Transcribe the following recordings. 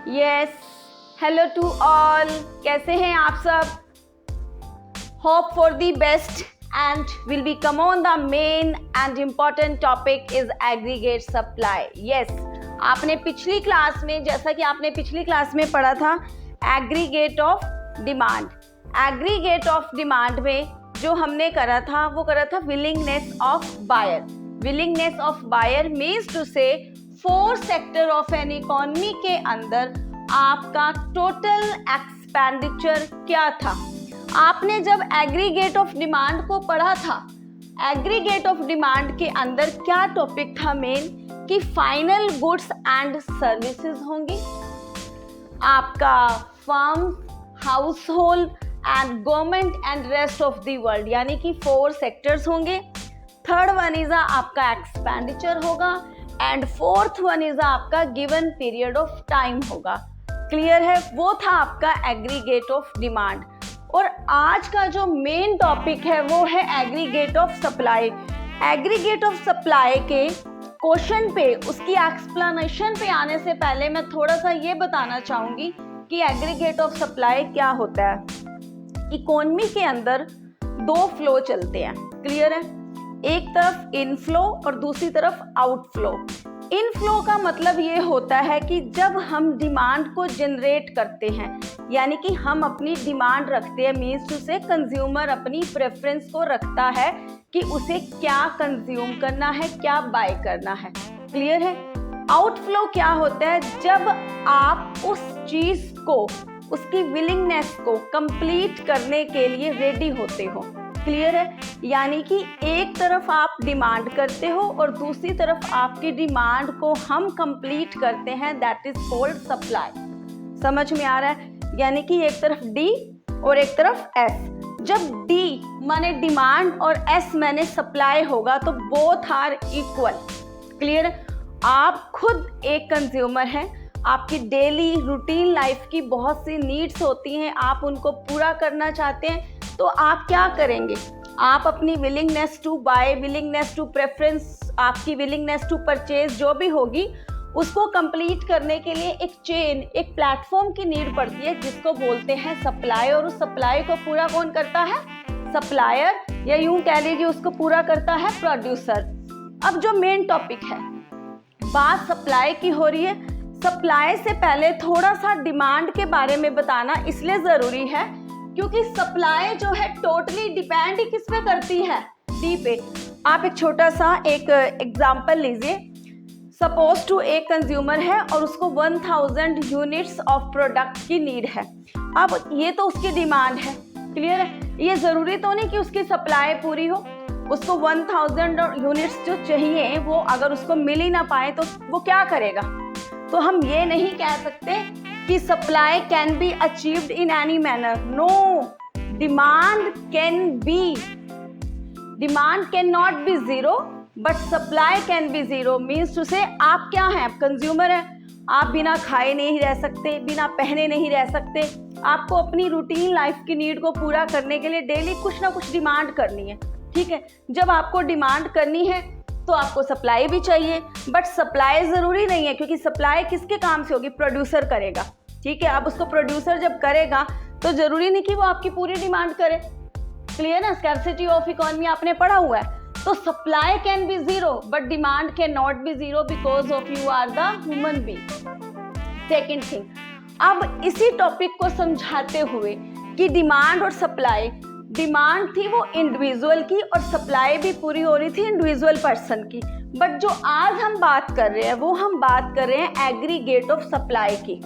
Yes, hello to all, कैसे हैं आप सब? Hope for the best and will be come on the main and important topic is aggregate supply. Yes, आपने पिछली class में, जैसा कि आपने पिछली क्लास में पढ़ा था aggregate of demand. Aggregate of demand में जो हमने करा था वो करा था willingness of buyer. Willingness of buyer means to say 4 sector of an economy के अंदर आपका टोटल एक्सपेंडिचर क्या था. आपने जब एग्रीगेट ऑफ डिमांड को पढ़ा था, एग्रीगेट ऑफ डिमांड के अंदर क्या टॉपिक था मेन, कि फाइनल गुड्स एंड सर्विसेज होंगी, आपका firm, house hold and government and rest of the world, यानी कि 4 सेक्टर्स होंगे. थर्ड वन इज आपका एक्सपेंडिचर होगा एंड फोर्थ वन इज आपका गिवन पीरियड ऑफ टाइम होगा. क्लियर है? वो था आपका एग्रीगेट ऑफ डिमांड. और आज का जो मेन टॉपिक है वो है aggregate of supply. Aggregate of supply के क्वेश्चन पे, उसकी एक्सप्लेनेशन पे आने से पहले मैं थोड़ा सा ये बताना चाहूंगी कि एग्रीगेट ऑफ सप्लाई क्या होता है. इकोनॉमी के अंदर 2 फ्लो चलते हैं. क्लियर है? एक तरफ इनफ्लो और दूसरी तरफ आउटफ्लो. इनफ्लो का मतलब ये होता है कि जब हम डिमांड को जनरेट करते हैं, यानी कि हम अपनी डिमांड रखते हैं, मीन्स टू से कंज्यूमर अपनी प्रेफरेंस को रखता है कि उसे क्या कंज्यूम करना है, क्या बाय करना है. क्लियर है? आउटफ्लो क्या होता है, जब आप उस चीज को, उसकी विलिंगनेस को कंप्लीट करने के लिए रेडी होते हो. क्लियर है? यानी कि एक तरफ आप डिमांड करते हो और दूसरी तरफ आपकी डिमांड को हम कंप्लीट करते हैं, दैट इज कॉल्ड सप्लाई. समझ में आ रहा है? यानी कि एक तरफ डी और एक तरफ एस. जब डी माने डिमांड और एस माने सप्लाई होगा तो बोथ आर इक्वल. क्लियर? आप खुद एक कंज्यूमर हैं, आपकी डेली रूटीन लाइफ की बहुत सी नीड्स होती हैं, आप उनको पूरा करना चाहते हैं, तो आप क्या करेंगे, आप अपनी willingness to buy, willingness to preference, आपकी विलिंगनेस टू परचेज जो भी होगी, उसको कंप्लीट करने के लिए एक चेन, एक प्लेटफॉर्म की नीड पड़ती है जिसको बोलते हैं सप्लाई. और उस सप्लाई को पूरा कौन करता है? सप्लायर, या यूं कह लीजिए उसको पूरा करता है प्रोड्यूसर. अब जो मेन टॉपिक है, बात सप्लाई की हो रही है. सप्लाई से पहले थोड़ा सा डिमांड के बारे में बताना इसलिए ज़रूरी है क्योंकि सप्लाई जो है टोटली डिपेंड ही किस पे करती है? डी पे. आप एक छोटा सा एक एग्जांपल लीजिए. सपोज टू एक कंज्यूमर है और उसको 1000 यूनिट्स ऑफ प्रोडक्ट की नीड है. अब ये तो उसकी डिमांड है. क्लियर है? ये ज़रूरी तो नहीं कि उसकी सप्लाई पूरी हो. उसको 1000 यूनिट्स जो चाहिए वो अगर उसको मिल ही ना पाए तो वो क्या करेगा? तो हम ये नहीं कह सकते कि supply can be achieved in any manner. No, demand can not be zero but supply can be zero. Means to say आप क्या हैं? आप कंज्यूमर हैं. आप बिना खाए नहीं रह सकते, बिना पहने नहीं रह सकते. आपको अपनी रूटीन लाइफ की नीड को पूरा करने के लिए डेली कुछ ना कुछ डिमांड करनी है. ठीक है? जब आपको डिमांड करनी है तो आपको सप्लाई भी चाहिए, बट सप्लाई ज़रूरी नहीं है क्योंकि सप्लाई किसके काम से होगी? प्रोड्यूसर करेगा. ठीक है? अब उसको प्रोड्यूसर जब करेगा तो ज़रूरी नहीं कि वो आपकी पूरी डिमांड करे. क्लियर ना? स्कैर्सिटी ऑफ इकोनॉमी आपने पढ़ा हुआ है. तो supply can be zero but demand can not be zero because of you are the human being. Second thing, अब इसी टॉपिक को समझाते हुए कि डिमांड और सप्लाई, डिमांड थी वो इंडिविजुअल की और सप्लाई भी पूरी हो रही थी इंडिविजुअल पर्सन की. बट जो आज हम बात कर रहे हैं वो हम बात कर रहे हैं एग्रीगेट ऑफ सप्लाई की.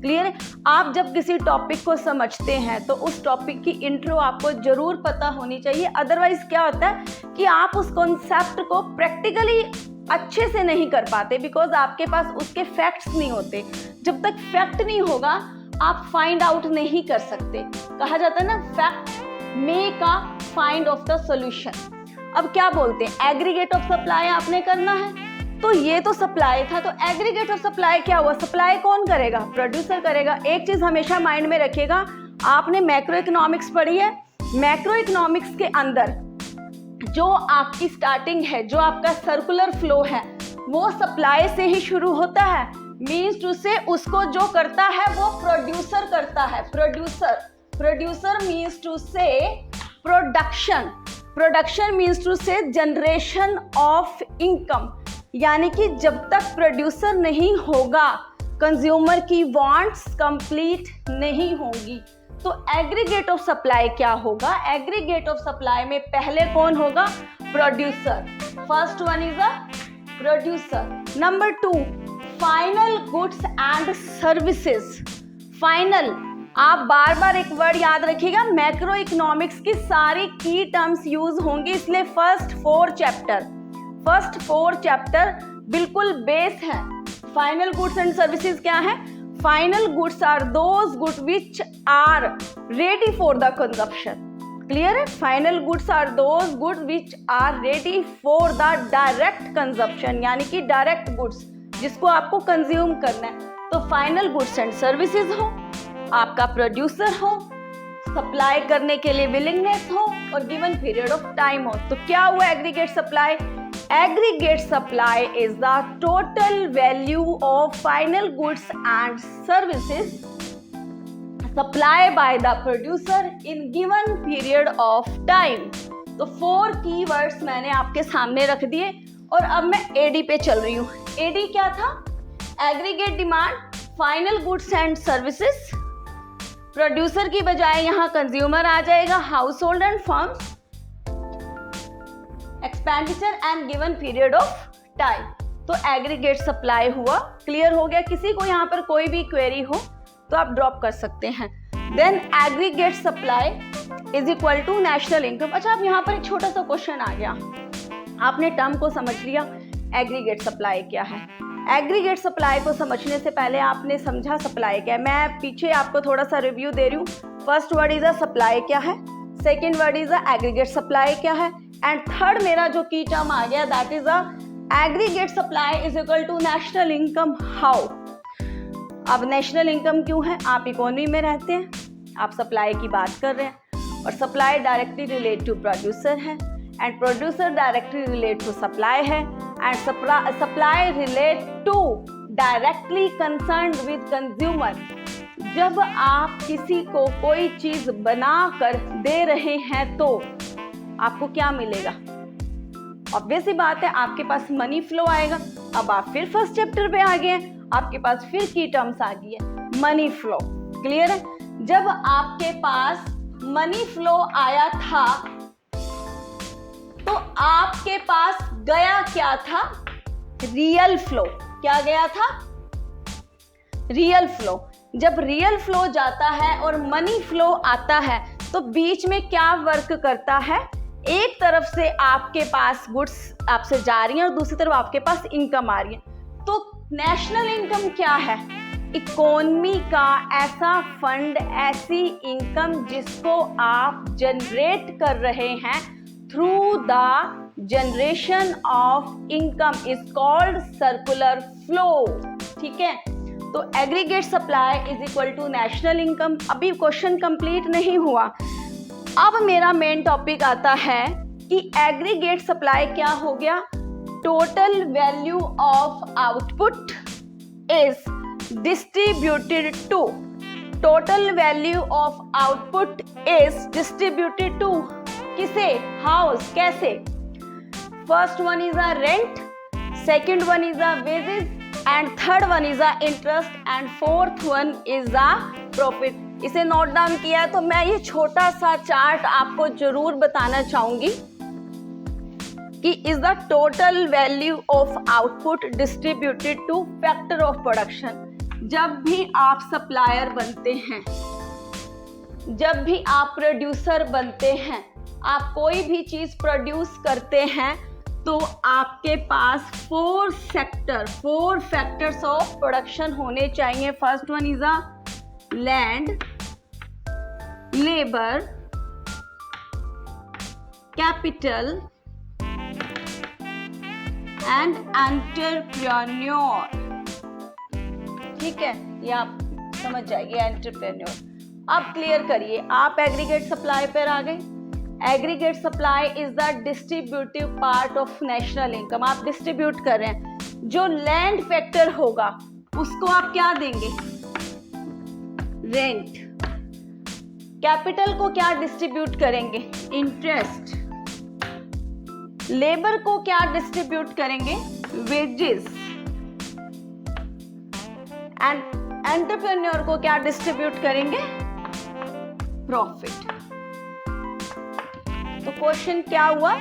क्लियर है? आप जब किसी टॉपिक को समझते हैं तो उस टॉपिक की इंट्रो आपको जरूर पता होनी चाहिए. अदरवाइज क्या होता है कि आप उस कॉन्सेप्ट को प्रैक्टिकली अच्छे से नहीं कर पाते बिकॉज आपके पास उसके फैक्ट्स नहीं होते. जब तक फैक्ट नहीं होगा आप फाइंड आउट नहीं कर सकते. कहा जाता है ना, fact make a find of the solution. अब क्या बोलते हैं? एग्रीगेट ऑफ सप्लाई आपने करना है, तो ये तो सप्लाई था. तो एग्रीगेट ऑफ सप्लाई क्या हुआ? सप्लाई कौन करेगा? प्रोड्यूसर करेगा. एक चीज हमेशा माइंड में रखिएगा, आपने मैक्रो इकोनॉमिक्स पढ़ी है. मैक्रो इकोनॉमिक्स के अंदर जो आपकी स्टार्टिंग है, जो आपका सर्कुलर फ्लो है, वो सप्लाई से ही शुरू होता है. मीन्स टू से उसको जो करता है वो प्रोड्यूसर करता है। प्रोड्यूसर मीन्स टू से प्रोडक्शन। प्रोडक्शन मीन्स टू से जनरेशन ऑफ इनकम, यानी कि जब तक प्रोड्यूसर नहीं होगा कंज्यूमर की वांट्स कंप्लीट नहीं होंगी। तो एग्रीगेट ऑफ सप्लाई क्या होगा? एग्रीगेट ऑफ सप्लाई में पहले कौन होगा? Producer. First one is a producer. Number 2, final goods and services. Final, आप बार बार एक वर्ड याद रखिएगा, मैक्रो इकोनॉमिक्स की सारी की टर्म्स यूज होंगी, इसलिए फर्स्ट 4 चैप्टर बिल्कुल बेस है। फाइनल गुड्स एंड सर्विसेज क्या है? Final goods are those goods which are ready for the consumption. Clear है? Final goods are those goods which are ready for the direct consumption, यानी कि direct goods जिसको आपको consume करना है। तो फाइनल गुड्स एंड सर्विसेज हो, आपका प्रोड्यूसर हो, सप्लाई करने के लिए विलिंगनेस हो और गिवन पीरियड ऑफ टाइम हो। तो क्या हुआ aggregate supply? Aggregate supply is the total value of final goods and services supplied by the producer in given period of time। तो 4 keywords मैंने आपके सामने रख दिए और अब मैं AD पे चल रही हूँ। AD क्या था? Aggregate demand, final goods and services। Producer की बजाय यहाँ कंज्यूमर आ जाएगा, house hold and firms, expenditure and given period of time. तो एग्रीगेट सप्लाई हुआ। क्लियर हो गया? किसी को यहाँ पर कोई भी क्वेरी हो तो आप ड्रॉप कर सकते हैं। Then aggregate supply is equal to national income. अच्छा, अब यहाँ पर एक छोटा सा क्वेश्चन आ गया, आपने टर्म को समझ लिया, एग्रीगेट सप्लाई क्या है। एग्रीगेट सप्लाई को समझने से पहले आपने समझा सप्लाई क्या है। मैं पीछे आपको थोड़ा सा रिव्यू दे रही हूँ। First word is a supply क्या है, second word is a aggregate supply क्या है, एंड थर्ड मेरा जो की टर्म आ गया that is a aggregate supply is equal to national income. How? अब नेशनल इनकम क्यों है? आप इकोनॉमी में रहते हैं, आप सप्लाई की बात कर रहे हैं और supply directly relate to producer है and producer directly relate to supply है and supply relate to directly concerned with consumer. जब आप किसी को कोई चीज बना कर दे रहे हैं तो आपको क्या मिलेगा? ऑब्वियस ही बात है, आपके पास मनी फ्लो आएगा। अब आप फिर फर्स्ट चैप्टर पे आ गए हैं, आपके पास फिर की टर्म्स आ गई है, मनी फ्लो। क्लियर है? जब आपके पास मनी फ्लो आया था तो आपके पास गया क्या था? Real flow. क्या गया था? Real flow. जब रियल फ्लो जाता है और मनी फ्लो आता है तो बीच में क्या वर्क करता है? एक तरफ से आपके पास गुड्स आपसे जा रही हैं और दूसरी तरफ आपके पास इनकम आ रही है। तो नेशनल इनकम क्या है? इकोनॉमी का ऐसा फंड, ऐसी इनकम जिसको आप जनरेट कर रहे हैं through the generation of income is called circular flow. ठीक है? तो aggregate supply is equal to national income. अभी क्वेश्चन कंप्लीट नहीं हुआ। अब मेरा मेन टॉपिक आता है कि एग्रीगेट सप्लाई क्या हो गया? Total value of output is distributed to, total value of output is distributed to किसे? हाउस। कैसे? First one is a rent, second one is a wages and third one is a interest and fourth one is a profit. इसे note down किया है तो मैं ये छोटा सा चार्ट आपको जरूर बताना चाहूंगी कि is the total value of output distributed two factor of production. जब भी आप सप्लायर बनते हैं, जब भी आप प्रोड्यूसर बनते हैं, आप कोई भी चीज प्रोड्यूस करते हैं तो आपके पास 4 फैक्टर्स ऑफ प्रोडक्शन होने चाहिए। First one is a land, labour, capital and entrepreneur. ठीक है? ये आप समझ जाइए, एंटरप्रेन्योर। अब क्लियर करिए, आप एग्रीगेट सप्लाई पर आ गए। Aggregate supply is the distributive part of national income. आप डिस्ट्रीब्यूट कर रहे हैं। जो लैंड फैक्टर होगा उसको आप क्या देंगे? रेंट। कैपिटल को क्या डिस्ट्रीब्यूट करेंगे? इंटरेस्ट। लेबर को क्या डिस्ट्रीब्यूट करेंगे? वेजेस। एंड एंटरप्रेन्योर को क्या डिस्ट्रीब्यूट करेंगे? प्रॉफिट। तो क्वेश्चन क्या हुआ?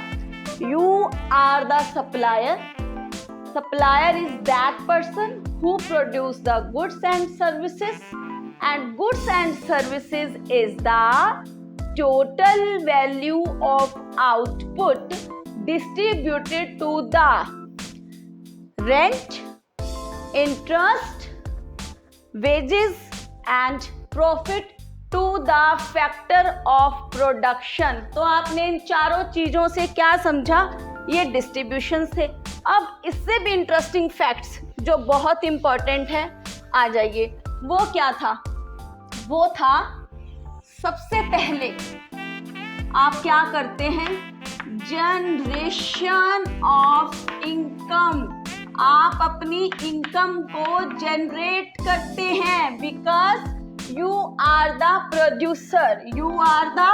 You are the supplier. Supplier is that person who produce the goods and services, and goods and services is the total value of output distributed to the rent, interest, wages and profit to the factor of production. तो आपने इन चारों चीजों से क्या समझा? ये distribution से। अब इससे भी इंटरेस्टिंग फैक्ट्स जो बहुत इंपॉर्टेंट है आ जाइए। वो क्या था? वो था सबसे पहले आप क्या करते हैं? Generation of income. आप अपनी इनकम को जनरेट करते हैं because you are the producer. You are the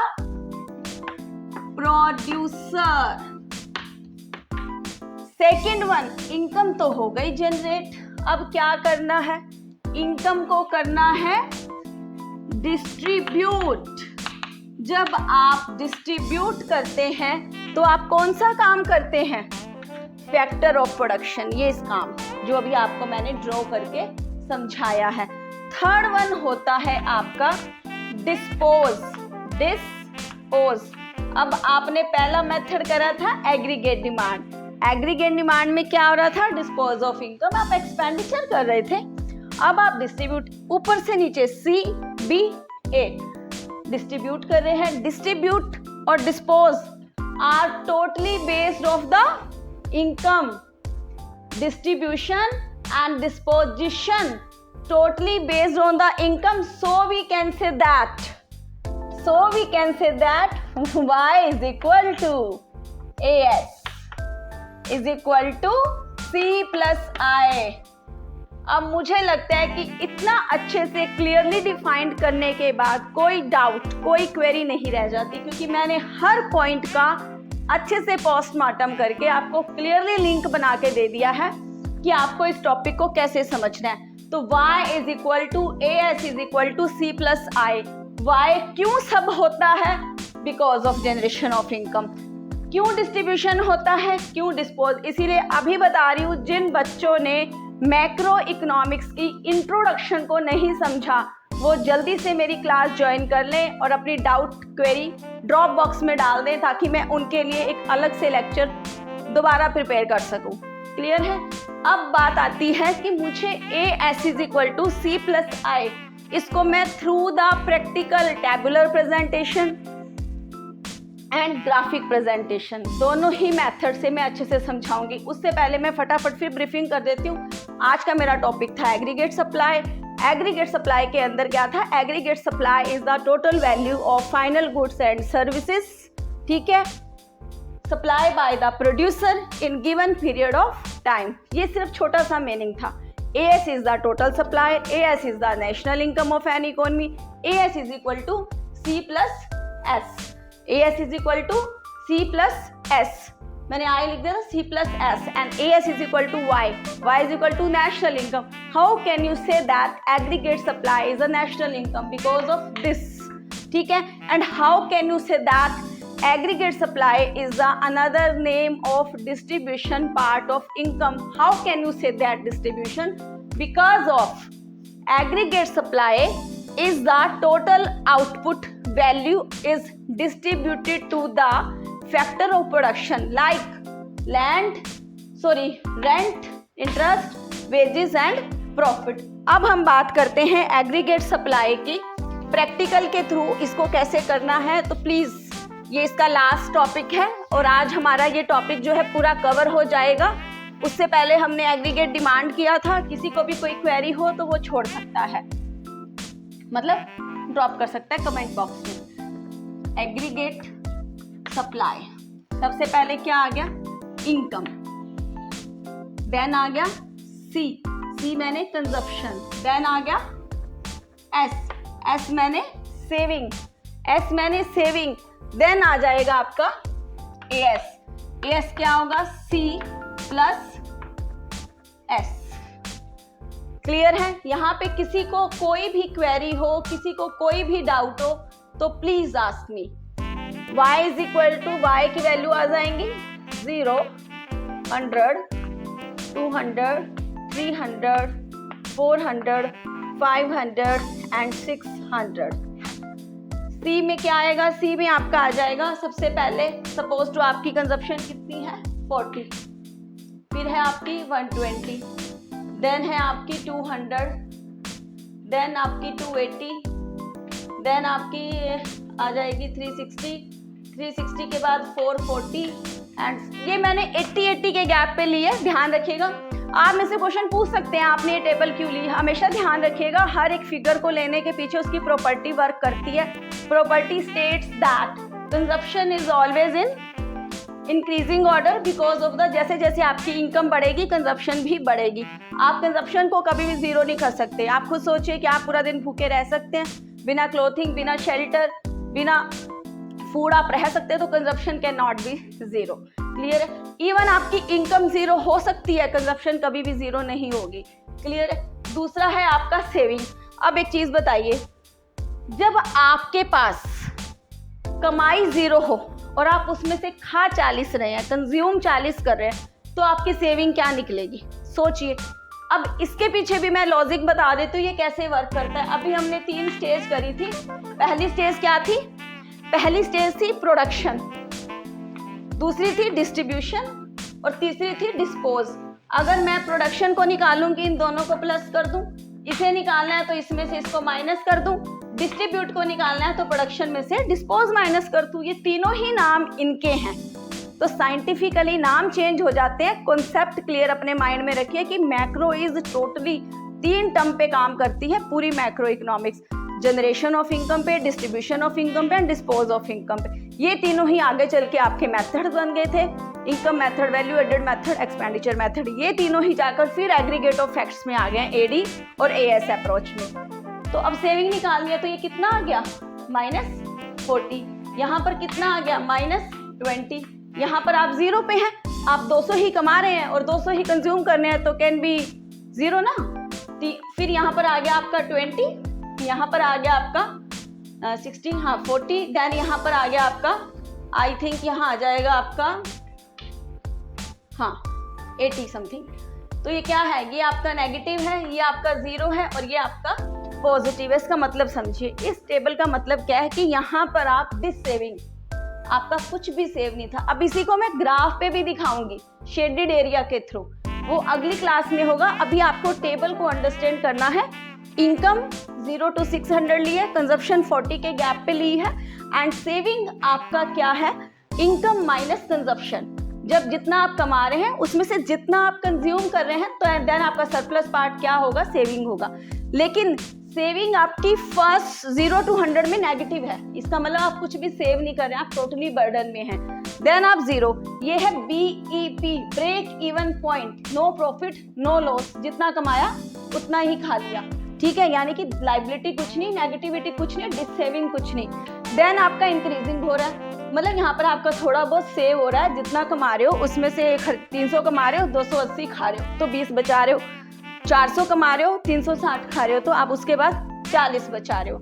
producer. Second one, income तो हो गई जनरेट, अब क्या करना है? इनकम को करना है डिस्ट्रीब्यूट। जब आप डिस्ट्रीब्यूट करते हैं तो आप कौन सा काम करते हैं? Factor of production. ये इस काम जो अभी आपको मैंने ड्रॉ करके समझाया है। थर्ड वन होता है आपका डिस्पोज। डिस्पोज। अब आपने पहला मेथड करा था एग्रीगेट डिमांड। एग्रीगेट डिमांड में क्या हो रहा था? Dispose of income. आप एक्सपेंडिचर कर रहे थे, अब आप डिस्ट्रीब्यूट, ऊपर से नीचे सी बी ए डिस्ट्रीब्यूट कर रहे हैं। डिस्ट्रीब्यूट और dispose are totally based of the income. Distribution and disposition totally based on the income, so we can say that y is equal to as is equal to c plus I. अब मुझे लगता है कि इतना अच्छे से clearly defined करने के बाद कोई डाउट, कोई क्वेरी नहीं रह जाती, क्योंकि मैंने हर पॉइंट का अच्छे से पोस्टमार्टम करके आपको क्लियरली लिंक बना के दे दिया है कि आपको इस टॉपिक को कैसे समझना है। तो y is equal to as is equal to c plus I. y क्यों सब होता है? Because of generation of income. क्यों डिस्ट्रीब्यूशन होता है? क्यों डिस्पोज? इसीलिए अभी बता रही हूँ, जिन बच्चों ने मैक्रो इकोनॉमिक्स की इंट्रोडक्शन को नहीं समझा वो जल्दी से मेरी क्लास ज्वाइन कर लें और अपनी डाउट क्वेरी ड्रॉप बॉक्स में डाल दें, ताकि मैं उनके लिए एक अलग से लेक्चर दोबारा प्रिपेयर कर सकूं। क्लियर है? अब बात आती है कि मुझे as is equal to C plus I, इसको मैं through the practical tabular presentation and graphic presentation, दोनों ही मेथड से मैं अच्छे से समझाऊंगी। उससे पहले मैं फटाफट फिर ब्रीफिंग कर देती हूँ। आज का मेरा टॉपिक था एग्रीगेट सप्लाई। एग्रीगेट सप्लाई के अंदर क्या था? Aggregate supply is the total value of final goods and services, ठीक है, supply by the producer in given period of time. ये सिर्फ छोटा सा मीनिंग था। AS is the total supply, AS is the national income of an economy, AS is equal to C plus S, AS is equal to C plus S, मैंने I लिख दिया था C plus S, and AS is equal to Y, Y is equal to national income. How can you say that aggregate supply is a national income? Because of this, ठीक है? And how can you say that aggregate supply is the another name of distribution part of income? How can you say that distribution? Because of aggregate supply is the total output value is distributed to the factor of production like rent, interest, wages and profit. अब हम बात करते हैं aggregate supply की practical के through इसको कैसे करना है। तो प्लीज ये इसका लास्ट टॉपिक है और आज हमारा ये टॉपिक जो है पूरा कवर हो जाएगा। उससे पहले हमने एग्रीगेट डिमांड किया था, किसी को भी कोई क्वेरी हो तो वो छोड़ सकता है, मतलब ड्रॉप कर सकता है कमेंट बॉक्स में। एग्रीगेट सप्लाई, सबसे पहले क्या आ गया? इनकम, देन आ गया सी, C मैंने कंजप्शन, देन आ गया S मैंने सेविंग, S मैंने सेविंग, देन आ जाएगा आपका AS क्या होगा? C plus S। क्लियर है? यहाँ पे किसी को कोई भी क्वेरी हो, किसी को कोई भी डाउट हो तो please ask me. y is equal to, y की वैल्यू आ जाएंगी 0, 100, 200, 300, 400, 500 एंड 600। C में क्या आएगा? C में आपका आ जाएगा सबसे पहले, सपोज टू आपकी कंजप्शन कितनी है? 40, फिर है आपकी 120, देन है आपकी 200, देन आपकी 280, देन आपकी आ जाएगी 360 के बाद 440 एंड ये मैंने 80 के गैप पे लिए। ध्यान रखिएगा, आप में से क्वेश्चन पूछ सकते हैं आपने ये टेबल क्यों ली। हमेशा ध्यान रखिएगा हर एक फिगर को लेने के पीछे उसकी प्रॉपर्टी वर्क करती है। Property states that consumption is always in increasing order because of the, जैसे जैसे आपकी इनकम बढ़ेगी कंजप्शन भी बढ़ेगी। आप कंजप्शन को कभी भी जीरो नहीं कर सकते। आप खुद सोचिए कि आप पूरा दिन भूखे रह सकते हैं, बिना क्लोथिंग, बिना शेल्टर, बिना फूड आप रह सकते हैं, तो consumption can not be zero. Clear है? इवन आपकी इनकम जीरो हो सकती है, कंजप्शन कभी भी जीरो नहीं होगी। क्लियर है? दूसरा है आपका सेविंग। अब एक चीज बताइए, जब आपके पास कमाई जीरो हो और आप उसमें से खा 40 रहे हैं, कंज्यूम 40 कर रहे हैं, तो आपकी सेविंग क्या निकलेगी? सोचिए। अब इसके पीछे भी मैं लॉजिक बता देती हूँ ये कैसे वर्क करता है। अभी हमने 3 स्टेज करी थी। पहली स्टेज क्या थी? पहली स्टेज थी प्रोडक्शन, दूसरी थी डिस्ट्रीब्यूशन और तीसरी थी डिस्पोज। अगर मैं प्रोडक्शन को निकालूंगी, इन दोनों को प्लस कर दूं, इसे निकालना है तो इसमें से इसको माइनस कर दूं, डिस्ट्रीब्यूट को निकालना है तो प्रोडक्शन में से डिस्पोज माइनस कर दूं। ये तीनों ही नाम इनके हैं, तो साइंटिफिकली नाम चेंज हो जाते हैं। कॉन्सेप्ट क्लियर अपने माइंड में रखिए कि मैक्रो इज टोटली 3 टर्म पे काम करती है पूरी macro economics, generation of income पे, डिस्ट्रीब्यूशन ऑफ इनकम पे एंड डिस्पोज ऑफ इनकम पे। ये तीनों ही आगे चल के आपके मेथड बन गए थे, income method, value added method, expenditure method. ये तीनों ही जाकर फिर एग्रीगेट ऑफ फैक्ट्स में आ गए, एडी और एएस अप्रोच में। तो अब सेविंग निकालनी है तो ये कितना आ गया? -40। यहाँ पर कितना आ गया? -20। यहाँ पर आप जीरो पे हैं, आप 200 ही कमा रहे हैं और 200 ही कंज्यूम करने हैं, तो कैन बी जीरो ना। फिर यहाँ पर आ गया आपका 20, यहाँ पर आ गया आपका 60, हाँ 40, देन यहाँ पर आ गया आपका, आई थिंक यहाँ आ जाएगा आपका हाँ 80 समथिंग। तो ये क्या है? ये आपका नेगेटिव है, ये आपका जीरो है और ये आपका पॉजिटिव है। इसका मतलब समझिए, इस टेबल का मतलब क्या है कि यहाँ पर आप दिस सेविंग, आपका कुछ भी सेव नहीं था। अब इसी को मैं ग्राफ पे भी दिखाऊंगी शेडेड एरिया के थ्रू, वो अगली क्लास में होगा। अभी आपको टेबल को अंडरस्टैंड करना है। इनकम 0 to 600 ली है, कंजप्शन 40 के गैप पे ली है एंड सेविंग आपका क्या है? Income minus consumption. जब जितना आप कमा रहे हैं उसमें से जितना आप कंज्यूम कर रहे हैं, तो देन आपका सरप्लस पार्ट क्या होगा? सेविंग होगा। लेकिन सेविंग आपकी फर्स्ट 0 to 100 में नेगेटिव है, इसका मतलब आप कुछ भी सेव नहीं कर रहे हैं, आप टोटली बर्डन में हैं। देन आप जीरो, ये है BEP, break even point, no profit no loss, जितना कमाया उतना ही खा लिया। ठीक है, यानी कि लाइबिलिटी कुछ नहीं, नेगेटिविटी कुछ नहीं, डिससेविंग कुछ नहीं। देन आपका इंक्रीजिंग हो रहा है, मतलब यहाँ पर आपका थोड़ा बहुत सेव हो रहा है। जितना कमा रहे हो उसमें से 300 कमा रहे हो, 280 खा रहे हो तो 20 बचा रहे हो। 400 कमा रहे हो, 360 खा रहे हो तो आप उसके बाद 40 बचा रहे हो।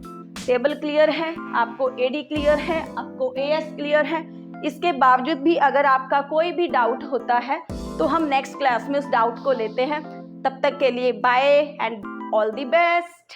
टेबल क्लियर है, आपको एडी क्लियर है, आपको एएस क्लियर है। इसके बावजूद भी अगर आपका कोई भी डाउट होता है तो हम नेक्स्ट क्लास में उस डाउट को लेते हैं। तब तक के लिए bye and all the best.